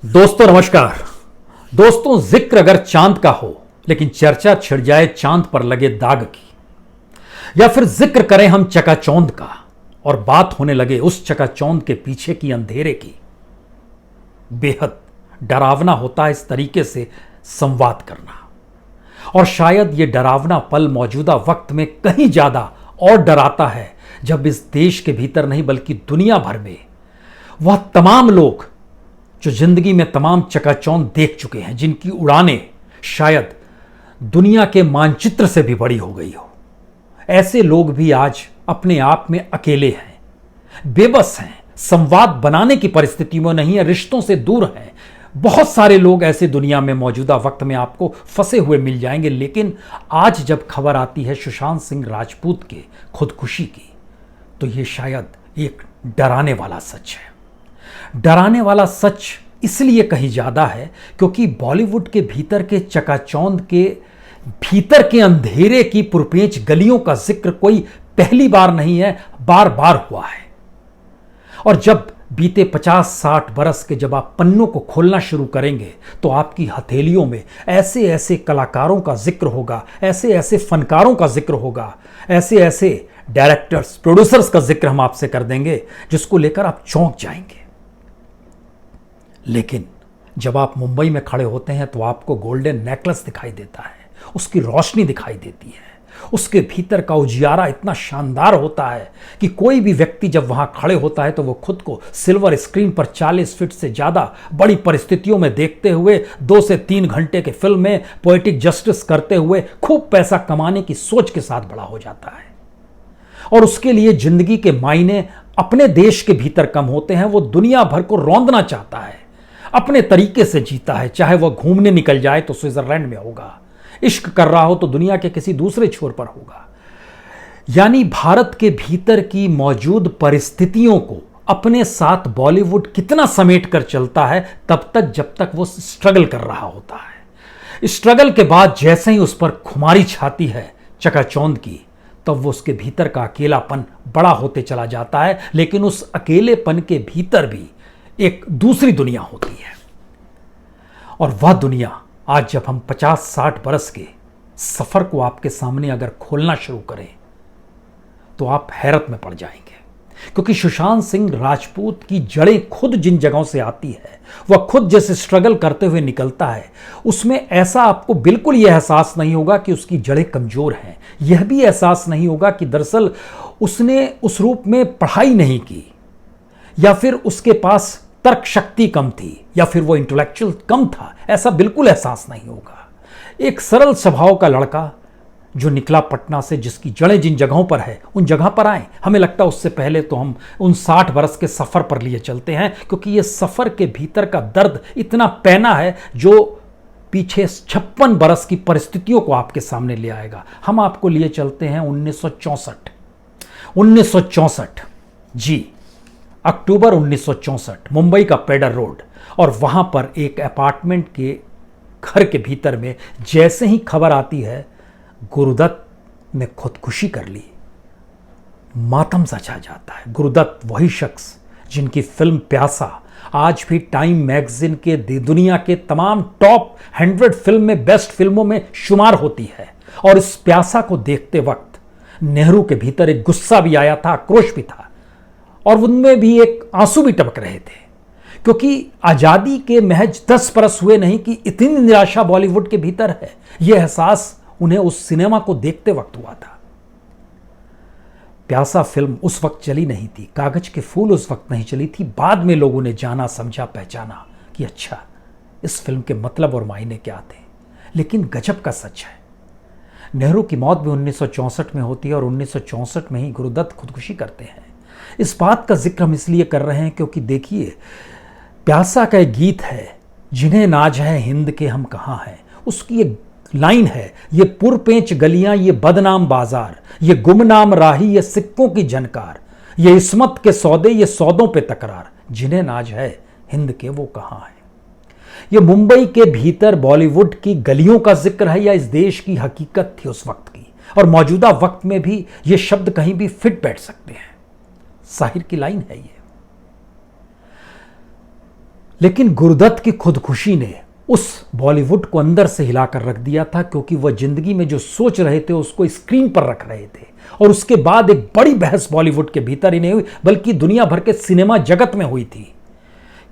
दोस्तों नमस्कार। दोस्तों, जिक्र अगर चांद का हो लेकिन चर्चा छिड़ जाए चांद पर लगे दाग की, या फिर जिक्र करें हम चकाचौंध का और बात होने लगे उस चकाचौंध के पीछे की अंधेरे की, बेहद डरावना होता है इस तरीके से संवाद करना। और शायद यह डरावना पल मौजूदा वक्त में कहीं ज्यादा और डराता है जब इस देश के भीतर नहीं बल्कि दुनिया भर में वह तमाम लोग जो जिंदगी में तमाम चकाचौंध देख चुके हैं, जिनकी उड़ानें शायद दुनिया के मानचित्र से भी बड़ी हो गई हो, ऐसे लोग भी आज अपने आप में अकेले हैं, बेबस हैं, संवाद बनाने की परिस्थिति में नहीं है, रिश्तों से दूर हैं। बहुत सारे लोग ऐसे दुनिया में मौजूदा वक्त में आपको फंसे हुए मिल जाएंगे। लेकिन आज जब खबर आती है सुशांत सिंह राजपूत के खुदकुशी की, तो यह शायद एक डराने वाला सच है। डराने वाला सच इसलिए कहीं ज्यादा है क्योंकि बॉलीवुड के भीतर के चकाचौंध के भीतर के अंधेरे की पुरपेंच गलियों का जिक्र कोई पहली बार नहीं है, बार बार हुआ है। और जब बीते 50-60 बरस के जब आप पन्नों को खोलना शुरू करेंगे तो आपकी हथेलियों में ऐसे ऐसे कलाकारों का जिक्र होगा, ऐसे ऐसे फनकारों का जिक्र होगा, ऐसे ऐसे डायरेक्टर्स, प्रोड्यूसर्स का जिक्र हम आपसे कर देंगे जिसको लेकर आप चौंक जाएंगे। लेकिन जब आप मुंबई में खड़े होते हैं तो आपको गोल्डन नेकलेस दिखाई देता है, उसकी रोशनी दिखाई देती है, उसके भीतर का उजियारा इतना शानदार होता है कि कोई भी व्यक्ति जब वहां खड़े होता है तो वो खुद को सिल्वर स्क्रीन पर 40 फीट से ज्यादा बड़ी परिस्थितियों में देखते हुए 2 से 3 घंटे के फिल्म में पोएटिक जस्टिस करते हुए खूब पैसा कमाने की सोच के साथ बड़ा हो जाता है। और उसके लिए जिंदगी के मायने अपने देश के भीतर कम होते हैं, वो दुनिया भर को रौंदना चाहता है, अपने तरीके से जीता है। चाहे वह घूमने निकल जाए तो स्विट्जरलैंड में होगा, इश्क कर रहा हो तो दुनिया के किसी दूसरे छोर पर होगा। यानी भारत के भीतर की मौजूद परिस्थितियों को अपने साथ बॉलीवुड कितना समेट कर चलता है तब तक जब तक वो स्ट्रगल कर रहा होता है। स्ट्रगल के बाद जैसे ही उस पर खुमारी छाती है चकाचौंध की, तब वो उसके भीतर का अकेलापन बड़ा होते चला जाता है। लेकिन उस अकेलेपन के भीतर भी एक दूसरी दुनिया होती है। और वह दुनिया आज जब हम 50-60 बरस के सफर को आपके सामने अगर खोलना शुरू करें तो आप हैरत में पड़ जाएंगे। क्योंकि सुशांत सिंह राजपूत की जड़ें खुद जिन जगहों से आती है, वह खुद जैसे स्ट्रगल करते हुए निकलता है, उसमें ऐसा आपको बिल्कुल यह एहसास नहीं होगा कि उसकी जड़ें कमजोर हैं। यह भी एहसास नहीं होगा कि दरअसल उसने उस रूप में पढ़ाई नहीं की, या फिर उसके पास तर्क शक्ति कम थी, या फिर वो इंटेलेक्चुअल कम था। ऐसा बिल्कुल एहसास नहीं होगा। एक सरल स्वभाव का लड़का जो निकला पटना से, जिसकी जड़ें जिन जगहों पर है उन जगह पर आए। हमें लगता है उससे पहले तो हम उन 60 बरस के सफर पर लिए चलते हैं, क्योंकि ये सफर के भीतर का दर्द इतना पैना है जो पीछे 56 बरस की परिस्थितियों को आपके सामने ले आएगा। हम आपको लिए चलते हैं 1964 जी, अक्टूबर 1964, मुंबई का पेडर रोड। और वहां पर एक अपार्टमेंट के घर के भीतर में जैसे ही खबर आती है गुरुदत्त ने खुदकुशी कर ली, मातम सा छा जाता है। गुरुदत्त वही शख्स जिनकी फिल्म प्यासा आज भी टाइम मैगजीन के दुनिया के तमाम टॉप 100 फिल्म में बेस्ट फिल्मों में शुमार होती है। और इस प्यासा को देखते वक्त नेहरू के भीतर एक गुस्सा भी आया था, आक्रोश भी था, और उनमें भी एक आंसू भी टपक रहे थे। क्योंकि आजादी के महज 10 बरस हुए नहीं कि इतनी निराशा बॉलीवुड के भीतर है, यह एहसास उन्हें उस सिनेमा को देखते वक्त हुआ था। प्यासा फिल्म उस वक्त चली नहीं थी, कागज के फूल उस वक्त नहीं चली थी। बाद में लोगों ने जाना, समझा, पहचाना कि अच्छा इस फिल्म के मतलब और मायने क्या थे। लेकिन गजब का सच है, नेहरू की मौत भी 1964 में होती है और 1964 में ही गुरुदत्त खुदकुशी करते हैं। इस बात का जिक्र हम इसलिए कर रहे हैं क्योंकि देखिए, प्यासा का एक गीत है, जिन्हें नाज है हिंद के हम कहाँ हैं। उसकी एक लाइन है, ये पुरपेंच गलियां, ये बदनाम बाजार, ये गुमनाम राही, ये सिक्कों की झनकार, ये इस्मत के सौदे, ये सौदों पे तकरार, जिन्हें नाज है हिंद के वो कहाँ हैं। ये मुंबई के भीतर बॉलीवुड की गलियों का जिक्र है या इस देश की हकीकत थी उस वक्त की। और मौजूदा वक्त में भी ये शब्द कहीं भी फिट बैठ सकते हैं। साहिर की लाइन है ये, लेकिन गुरुदत्त की खुदकुशी ने उस बॉलीवुड को अंदर से हिलाकर रख दिया था, क्योंकि वह जिंदगी में जो सोच रहे थे उसको स्क्रीन पर रख रहे थे। और उसके बाद एक बड़ी बहस बॉलीवुड के भीतर ही नहीं हुई, बल्कि दुनिया भर के सिनेमा जगत में हुई थी।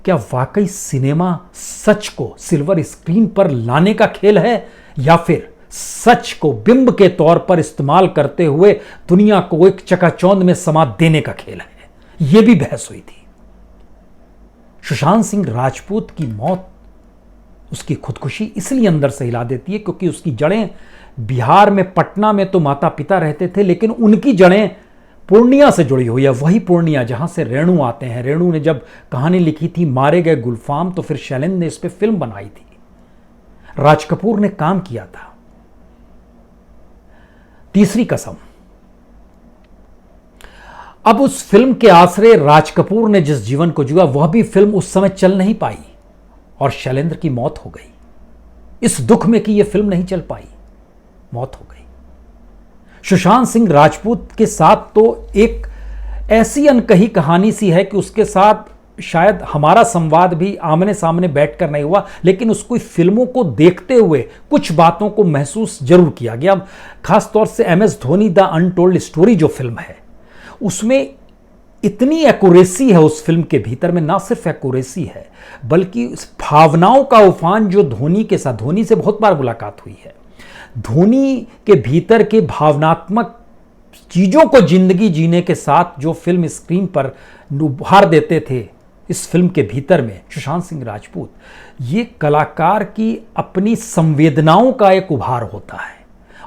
क्या वाकई सिनेमा सच को सिल्वर स्क्रीन पर लाने का खेल है, या फिर सच को बिंब के तौर पर इस्तेमाल करते हुए दुनिया को एक चकाचौंध में समा देने का खेल है? यह भी बहस हुई थी। सुशांत सिंह राजपूत की मौत, उसकी खुदकुशी इसलिए अंदर से हिला देती है क्योंकि उसकी जड़ें बिहार में, पटना में तो माता पिता रहते थे, लेकिन उनकी जड़ें पूर्णिया से जुड़ी हुई है। वही पूर्णिया जहां से रेणु आते हैं। रेणु ने जब कहानी लिखी थी मारे गए गुलफाम, तो फिर शैलेंद्र ने इस पर फिल्म बनाई थी, राज कपूर ने काम किया था। तीसरी कसम, अब उस फिल्म के आश्रय राज कपूर ने जिस जीवन को जिया, वह भी फिल्म उस समय चल नहीं पाई और शैलेंद्र की मौत हो गई। इस दुख में कि यह फिल्म नहीं चल पाई, मौत हो गई। सुशांत सिंह राजपूत के साथ तो एक ऐसी अनकही कहानी सी है कि उसके साथ शायद हमारा संवाद भी आमने सामने बैठकर नहीं हुआ, लेकिन उसको फिल्मों को देखते हुए कुछ बातों को महसूस जरूर किया गया। खासतौर से MS Dhoni the untold story जो फिल्म है, उसमें इतनी एक्यूरेसी है उस फिल्म के भीतर में। ना सिर्फ एक्यूरेसी है, बल्कि भावनाओं का उफान जो धोनी के साथ, धोनी से बहुत बार मुलाकात हुई है, धोनी के भीतर के भावनात्मक चीजों को जिंदगी जीने के साथ जो फिल्म स्क्रीन पर उभार देते थे, इस फिल्म के भीतर में सुशांत सिंह राजपूत, ये कलाकार की अपनी संवेदनाओं का एक उभार होता है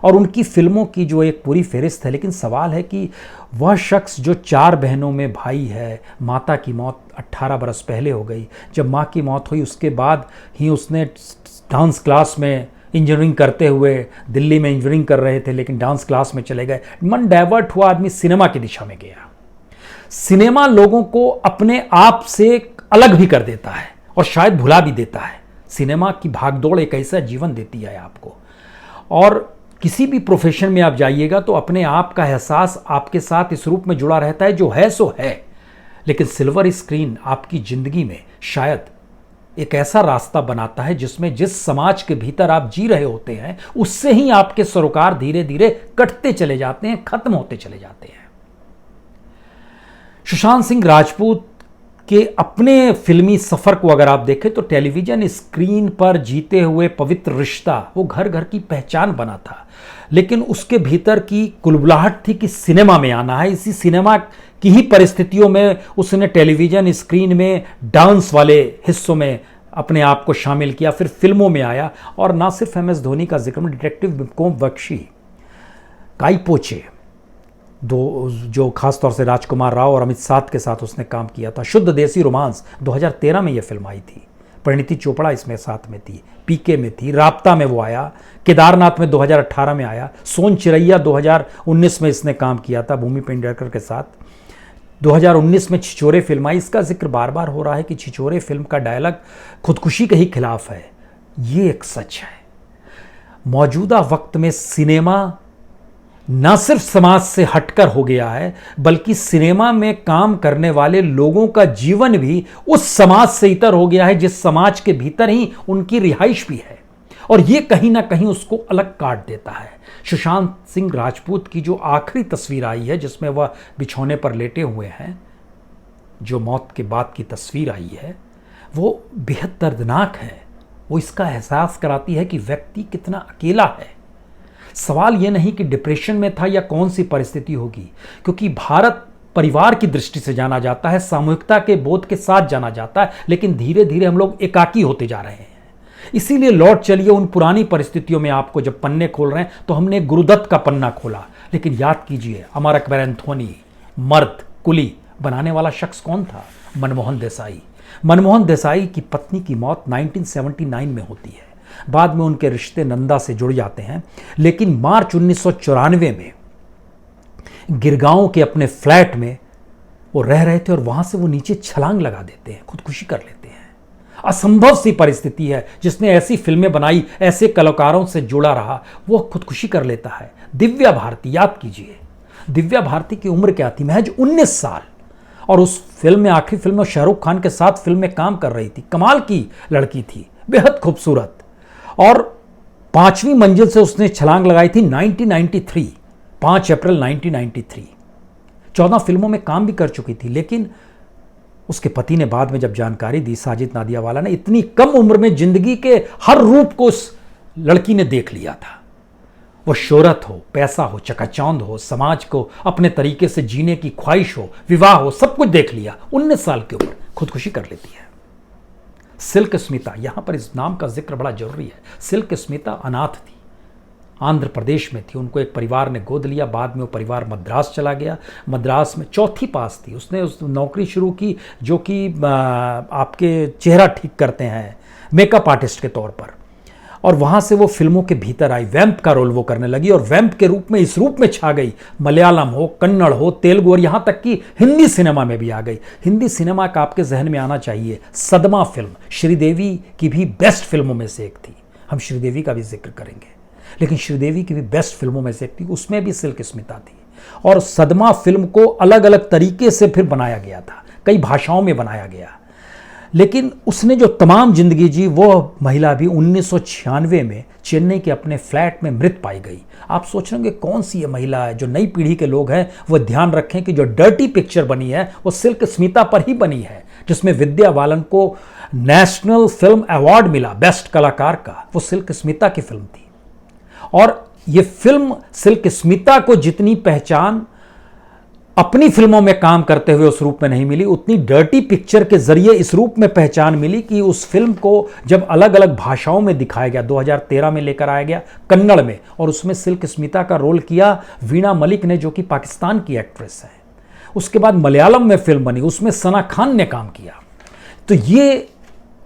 और उनकी फिल्मों की जो एक पूरी फेरिस्त है। लेकिन सवाल है कि वह शख्स जो 4 बहनों में भाई है, माता की मौत 18 बरस पहले हो गई। जब माँ की मौत हुई उसके बाद ही उसने डांस क्लास में इंजीनियरिंग करते हुए, दिल्ली में इंजीनियरिंग कर रहे थे लेकिन डांस क्लास में चले गए, मन डाइवर्ट हुआ, आदमी सिनेमा की दिशा में गया। सिनेमा लोगों को अपने आप से अलग भी कर देता है और शायद भुला भी देता है। सिनेमा की भागदौड़ एक ऐसा जीवन देती है आपको, और किसी भी प्रोफेशन में आप जाइएगा तो अपने आप का एहसास आपके साथ इस रूप में जुड़ा रहता है, जो है सो है। लेकिन सिल्वर स्क्रीन आपकी जिंदगी में शायद एक ऐसा रास्ता बनाता है जिसमें जिस समाज के भीतर आप जी रहे होते हैं, उससे ही आपके सरोकार धीरे धीरे कटते चले जाते हैं, खत्म होते चले जाते हैं। सुशांत सिंह राजपूत के अपने फिल्मी सफर को अगर आप देखें तो टेलीविजन स्क्रीन पर जीते हुए पवित्र रिश्ता वो घर घर की पहचान बना था, लेकिन उसके भीतर की कुलबुलाहट थी कि सिनेमा में आना है। इसी सिनेमा की ही परिस्थितियों में उसने टेलीविजन स्क्रीन में डांस वाले हिस्सों में अपने आप को शामिल किया, फिर फिल्मों में आया और ना सिर्फ MS धोनी का जिक्र, डिटेक्टिव बिक्कोम बख्शी, काई पोचे, दो जो खासतौर से राजकुमार राव और अमित साध के साथ उसने काम किया था। शुद्ध देसी रोमांस 2013 में यह फिल्म आई थी, परिणीति चोपड़ा इसमें साथ में थी, PK में थी, राब्ता में वो आया, केदारनाथ में 2018 में आया, सोन चिरैया 2019 में इसने काम किया था भूमि पेडनेकर के साथ। 2019 में छिछोरे फिल्म आई। इसका जिक्र बार बार हो रहा है कि छिछोरे फिल्म का डायलॉग खुदकुशी के ही खिलाफ है। ये एक सच है। मौजूदा वक्त में सिनेमा न सिर्फ समाज से हटकर हो गया है, बल्कि सिनेमा में काम करने वाले लोगों का जीवन भी उस समाज से इतर हो गया है जिस समाज के भीतर ही उनकी रिहाइश भी है, और यह कहीं ना कहीं उसको अलग काट देता है। सुशांत सिंह राजपूत की जो आखिरी तस्वीर आई है जिसमें वह बिछौने पर लेटे हुए हैं, जो मौत के बाद की तस्वीर आई है, वो बेहद दर्दनाक है। वो इसका एहसास कराती है कि व्यक्ति कितना अकेला है। सवाल यह नहीं कि डिप्रेशन में था या कौन सी परिस्थिति होगी, क्योंकि भारत परिवार की दृष्टि से जाना जाता है, सामूहिकता के बोध के साथ जाना जाता है, लेकिन धीरे धीरे हम लोग एकाकी होते जा रहे हैं। इसीलिए लौट चलिए उन पुरानी परिस्थितियों में। आपको जब पन्ने खोल रहे हैं तो हमने गुरुदत्त का पन्ना खोला, लेकिन याद कीजिए अमर अकबर एंथोनी, मर्द, कुली बनाने वाला शख्स कौन था? मनमोहन देसाई। मनमोहन देसाई की पत्नी की मौत 1979 में होती है। बाद में उनके रिश्ते नंदा से जुड़ जाते हैं, लेकिन मार्च 1994 में गिरगांव के अपने फ्लैट में वो रह रहे थे और वहां से वो नीचे छलांग लगा देते हैं, खुदकुशी कर लेते हैं। असंभव सी परिस्थिति है। जिसने ऐसी फिल्में बनाई, ऐसे कलाकारों से जुड़ा रहा, वो खुदकुशी कर लेता है। दिव्या भारती, याद कीजिए दिव्या भारती की उम्र क्या थी? महज 19 साल। और उस फिल्म में, आखिरी फिल्म में शाहरुख खान के साथ फिल्म में काम कर रही थी। कमाल की लड़की थी, बेहद खूबसूरत। और 5वीं मंजिल से उसने छलांग लगाई थी 1993, 5 अप्रैल 1993। 14 फिल्मों में काम भी कर चुकी थी। लेकिन उसके पति ने बाद में जब जानकारी दी, साजिद नादियावाला ने, इतनी कम उम्र में जिंदगी के हर रूप को उस लड़की ने देख लिया था। वो शोहरत हो, पैसा हो, चकाचौंध हो, समाज को अपने तरीके से जीने की ख्वाहिश हो, विवाह हो, सब कुछ देख लिया। 19 साल की उम्र खुदकुशी कर लेती है। सिल्क स्मिता, यहां पर इस नाम का जिक्र बड़ा जरूरी है। सिल्क स्मिता अनाथ थी, आंध्र प्रदेश में थी। उनको एक परिवार ने गोद लिया। बाद में वो परिवार मद्रास चला गया। मद्रास में चौथी पास थी, उसने उस नौकरी शुरू की जो कि आपके चेहरा ठीक करते हैं, मेकअप आर्टिस्ट के तौर पर। और वहाँ से वो फिल्मों के भीतर आई, वैम्प का रोल वो करने लगी और वैम्प के रूप में, इस रूप में छा गई। मलयालम हो, कन्नड़ हो, तेलुगु और यहाँ तक कि हिंदी सिनेमा में भी आ गई। हिंदी सिनेमा का आपके जहन में आना चाहिए सदमा फिल्म, श्रीदेवी की भी बेस्ट फिल्मों में से एक थी। हम श्रीदेवी का भी जिक्र करेंगे, लेकिन श्रीदेवी की भी बेस्ट फिल्मों में से एक थी, उसमें भी सिल्क स्मिता थी। और सदमा फिल्म को अलग अलग तरीके से फिर बनाया गया था, कई भाषाओं में बनाया गया। लेकिन उसने जो तमाम जिंदगी जी, वो महिला भी 1996 में चेन्नई के अपने फ्लैट में मृत पाई गई। आप सोच रहे होंगे कौन सी ये महिला है। जो नई पीढ़ी के लोग हैं वो ध्यान रखें कि जो डर्टी पिक्चर बनी है वो सिल्क स्मिता पर ही बनी है, जिसमें विद्या बालन को नेशनल फिल्म अवार्ड मिला बेस्ट कलाकार का। वो सिल्क स्मिता की फिल्म थी। और ये फिल्म सिल्क स्मिता को जितनी पहचान अपनी फिल्मों में काम करते हुए उस रूप में नहीं मिली, उतनी डर्टी पिक्चर के जरिए इस रूप में पहचान मिली कि उस फिल्म को जब अलग अलग भाषाओं में दिखाया गया, 2013 में लेकर आया गया कन्नड़ में, और उसमें सिल्क स्मिता का रोल किया वीणा मलिक ने, जो कि पाकिस्तान की एक्ट्रेस है। उसके बाद मलयालम में फिल्म बनी, उसमें सना खान ने काम किया। तो ये,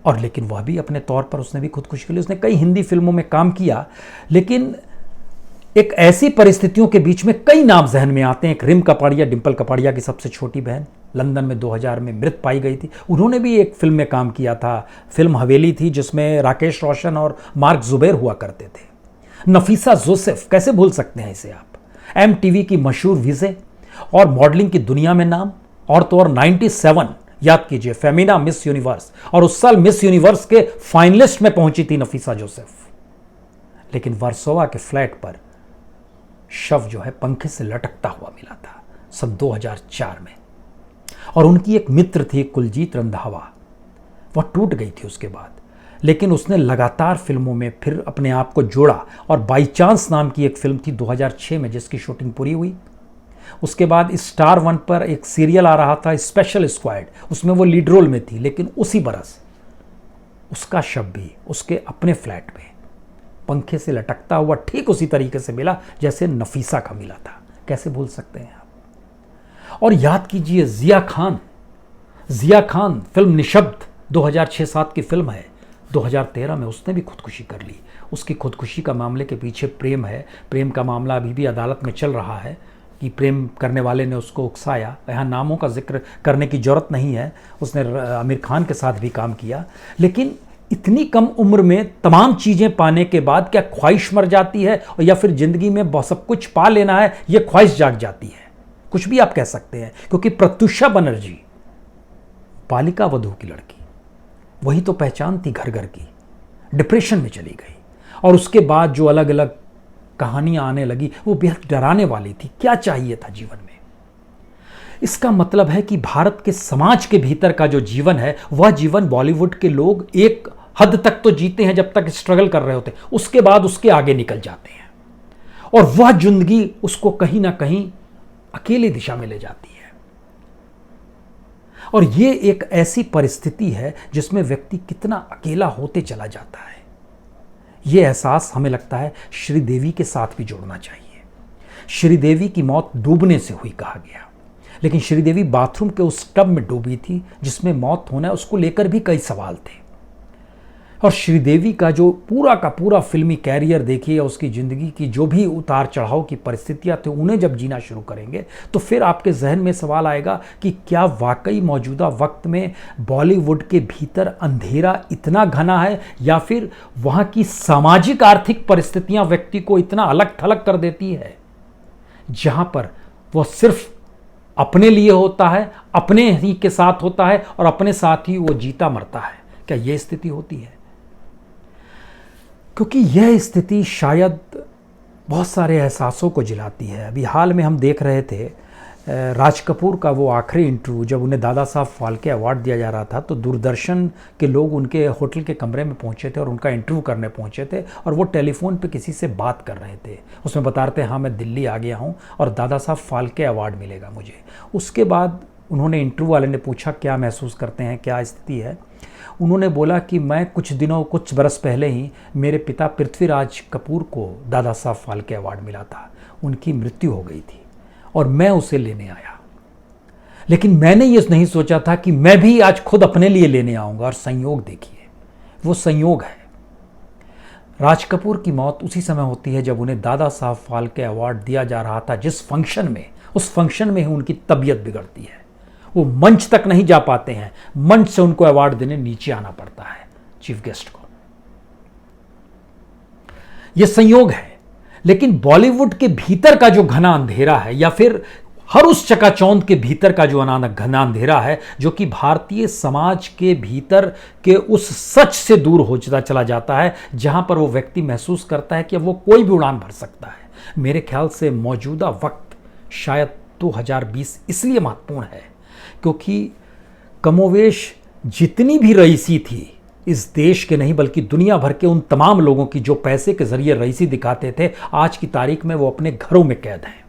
और लेकिन वह भी अपने तौर पर उसने भी खुदकुशी के लिए, उसने कई हिंदी फिल्मों में काम किया। लेकिन एक ऐसी परिस्थितियों के बीच में कई नाम जहन में आते हैं। एक रिम कपाड़िया, डिंपल कपाड़िया की सबसे छोटी बहन, लंदन में 2000 में मृत पाई गई थी। उन्होंने भी एक फिल्म में काम किया था, फिल्म हवेली थी, जिसमें राकेश रोशन और मार्क जुबैर हुआ करते थे। नफीसा जोसेफ, कैसे भूल सकते हैं इसे आप। MTV की मशहूर विजे और मॉडलिंग की दुनिया में नाम। और तो और 97 याद कीजिए, फेमिना मिस यूनिवर्स, और उस साल मिस यूनिवर्स के फाइनलिस्ट में पहुंची थी नफीसा जोसेफ। लेकिन वर्सोवा के फ्लैट पर शव जो है पंखे से लटकता हुआ मिला था सन 2004 में। और उनकी एक मित्र थी कुलजीत रंधावा, वह टूट गई थी उसके बाद। लेकिन उसने लगातार फिल्मों में फिर अपने आप को जोड़ा। और बाई चांस नाम की एक फिल्म थी 2006 में, जिसकी शूटिंग पूरी हुई। उसके बाद स्टार 1 पर एक सीरियल आ रहा था स्पेशल स्क्वाड, उसमें वो लीड रोल में थी। लेकिन उसी बरस उसका शव भी उसके अपने फ्लैट में पंखे से लटकता हुआ ठीक उसी तरीके से मिला जैसे नफीसा का मिला था। कैसे भूल सकते हैं आप। और याद कीजिए जिया खान, फिल्म निशब्द 2006-07 की फिल्म है। 2013 में उसने भी खुदकुशी कर ली। उसकी खुदकुशी का मामले के पीछे प्रेम है। प्रेम का मामला अभी भी अदालत में चल रहा है कि प्रेम करने वाले ने उसको उकसाया। यहाँ नामों का जिक्र करने की जरूरत नहीं है। उसने आमिर खान के साथ भी काम किया। लेकिन इतनी कम उम्र में तमाम चीजें पाने के बाद क्या ख्वाहिश मर जाती है, और या फिर जिंदगी में सब कुछ पा लेना है, यह ख्वाहिश जाग जाती है? कुछ भी आप कह सकते हैं, क्योंकि प्रत्युषा बनर्जी बालिका वधू की लड़की, वही तो पहचान थी घर घर की। डिप्रेशन में चली गई और उसके बाद जो अलग अलग कहानियां आने लगी वो बेहद डराने वाली थी। क्या चाहिए था जीवन में? इसका मतलब है कि भारत के समाज के भीतर का जो जीवन है, वह जीवन बॉलीवुड के लोग एक हद तक तो जीते हैं जब तक स्ट्रगल कर रहे होते हैं, उसके बाद उसके आगे निकल जाते हैं और वह जिंदगी उसको कहीं ना कहीं अकेली दिशा में ले जाती है। और यह एक ऐसी परिस्थिति है जिसमें व्यक्ति कितना अकेला होते चला जाता है। यह एहसास हमें लगता है श्रीदेवी के साथ भी जोड़ना चाहिए। श्रीदेवी की मौत डूबने से हुई कहा गया, लेकिन श्रीदेवी बाथरूम के उस टब में डूबी थी जिसमें मौत होना है, उसको लेकर भी कई सवाल थे। और श्रीदेवी का जो पूरा का पूरा फिल्मी कैरियर देखिए, उसकी ज़िंदगी की जो भी उतार चढ़ाव की परिस्थितियां थी, उन्हें जब जीना शुरू करेंगे तो फिर आपके जहन में सवाल आएगा कि क्या वाकई मौजूदा वक्त में बॉलीवुड के भीतर अंधेरा इतना घना है, या फिर वहाँ की सामाजिक आर्थिक परिस्थितियां व्यक्ति को इतना अलग थलग कर देती है, जहाँ पर वह सिर्फ अपने लिए होता है, अपने ही के साथ होता है और अपने साथ ही वो जीता मरता है। क्या यह स्थिति होती है? क्योंकि यह स्थिति शायद बहुत सारे एहसासों को जिलाती है। अभी हाल में हम देख रहे थे राज कपूर का वो आखिरी इंटरव्यू, जब उन्हें दादा साहब फाल्के अवार्ड दिया जा रहा था तो दूरदर्शन के लोग उनके होटल के कमरे में पहुंचे थे और उनका इंटरव्यू करने पहुंचे थे और वो टेलीफोन पे किसी से बात कर रहे थे। उसमें बता रहे थे हाँ मैं दिल्ली आ गया हूँ और दादा साहब फाल्के अवार्ड मिलेगा मुझे। उसके बाद उन्होंने इंटरव्यू वाले ने पूछा क्या महसूस करते हैं, क्या स्थिति है। उन्होंने बोला कि मैं कुछ बरस पहले ही मेरे पिता पृथ्वीराज कपूर को दादा साहब फाल्के अवार्ड मिला था, उनकी मृत्यु हो गई थी और मैं उसे लेने आया, लेकिन मैंने ये नहीं सोचा था कि मैं भी आज खुद अपने लिए लेने आऊंगा। और संयोग देखिए, वो संयोग है। राज कपूर की मौत उसी समय होती है जब उन्हें दादा साहब फाल्के अवार्ड दिया जा रहा था, जिस फंक्शन में, उस फंक्शन में ही उनकी तबीयत बिगड़ती है। वो मंच तक नहीं जा पाते हैं, मंच से उनको अवार्ड देने नीचे आना पड़ता है चीफ गेस्ट को। यह संयोग है। लेकिन बॉलीवुड के भीतर का जो घना अंधेरा है, या फिर हर उस चकाचौंध के भीतर का जो घना अंधेरा है, जो कि भारतीय समाज के भीतर के उस सच से दूर होता चला जाता है, जहां पर वो व्यक्ति महसूस करता है कि अब वो कोई भी उड़ान भर सकता है। मेरे ख्याल से मौजूदा वक्त शायद 2020 इसलिए महत्वपूर्ण है क्योंकि कमोवेश जितनी भी रईसी थी इस देश के नहीं बल्कि दुनिया भर के उन तमाम लोगों की जो पैसे के जरिए रईसी दिखाते थे, आज की तारीख में वो अपने घरों में कैद हैं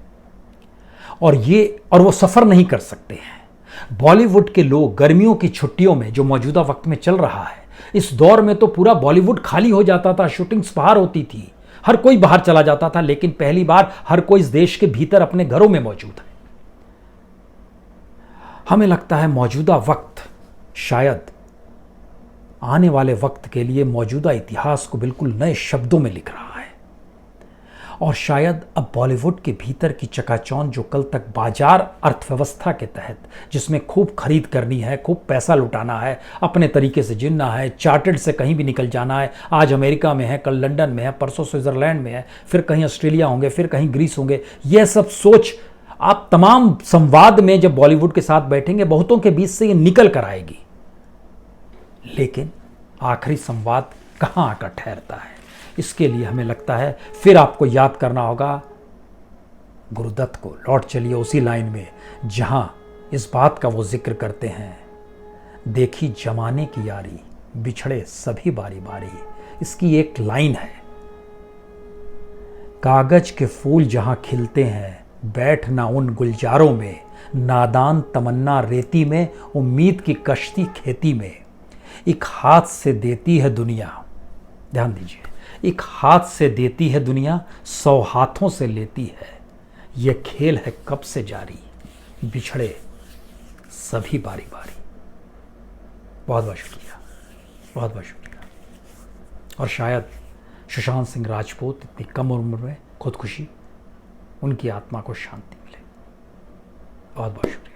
और वो सफर नहीं कर सकते हैं। बॉलीवुड के लोग गर्मियों की छुट्टियों में, जो मौजूदा वक्त में चल रहा है, इस दौर में तो पूरा बॉलीवुड खाली हो जाता था, शूटिंग्स बाहर होती थी, हर कोई बाहर चला जाता था, लेकिन पहली बार हर कोई इस देश के भीतर अपने घरों में मौजूद है। हमें लगता है मौजूदा वक्त शायद आने वाले वक्त के लिए मौजूदा इतिहास को बिल्कुल नए शब्दों में लिख रहा है। और शायद अब बॉलीवुड के भीतर की चकाचौंध, जो कल तक बाजार अर्थव्यवस्था के तहत, जिसमें खूब खरीद करनी है, खूब पैसा लुटाना है, अपने तरीके से जिना है, चार्टर्ड से कहीं भी निकल जाना है, आज अमेरिका में है, कल लंदन में है, परसों स्विट्जरलैंड में है, फिर कहीं ऑस्ट्रेलिया होंगे, फिर कहीं ग्रीस होंगे, यह सब सोच आप तमाम संवाद में जब बॉलीवुड के साथ बैठेंगे, बहुतों के बीच से ये निकल कर आएगी। लेकिन आखिरी संवाद कहां आकर ठहरता है, इसके लिए हमें लगता है फिर आपको याद करना होगा गुरुदत्त को। लौट चलिए उसी लाइन में जहां इस बात का वो जिक्र करते हैं, देखी जमाने की यारी बिछड़े सभी बारी बारी। इसकी एक लाइन है, कागज के फूल जहां खिलते हैं, बैठना उन गुलजारों में, नादान तमन्ना रेती में, उम्मीद की कश्ती खेती में। एक हाथ से देती है दुनिया, ध्यान दीजिए, एक हाथ से देती है दुनिया, 100 हाथों से लेती है। यह खेल है कब से जारी, बिछड़े सभी बारी बारी। बहुत बहुत शुक्रिया, बहुत बहुत शुक्रिया। और शायद सुशांत सिंह राजपूत इतनी कम उम्र में खुदकुशी, उनकी आत्मा को शांति मिले। बहुत बहुत शुक्रिया।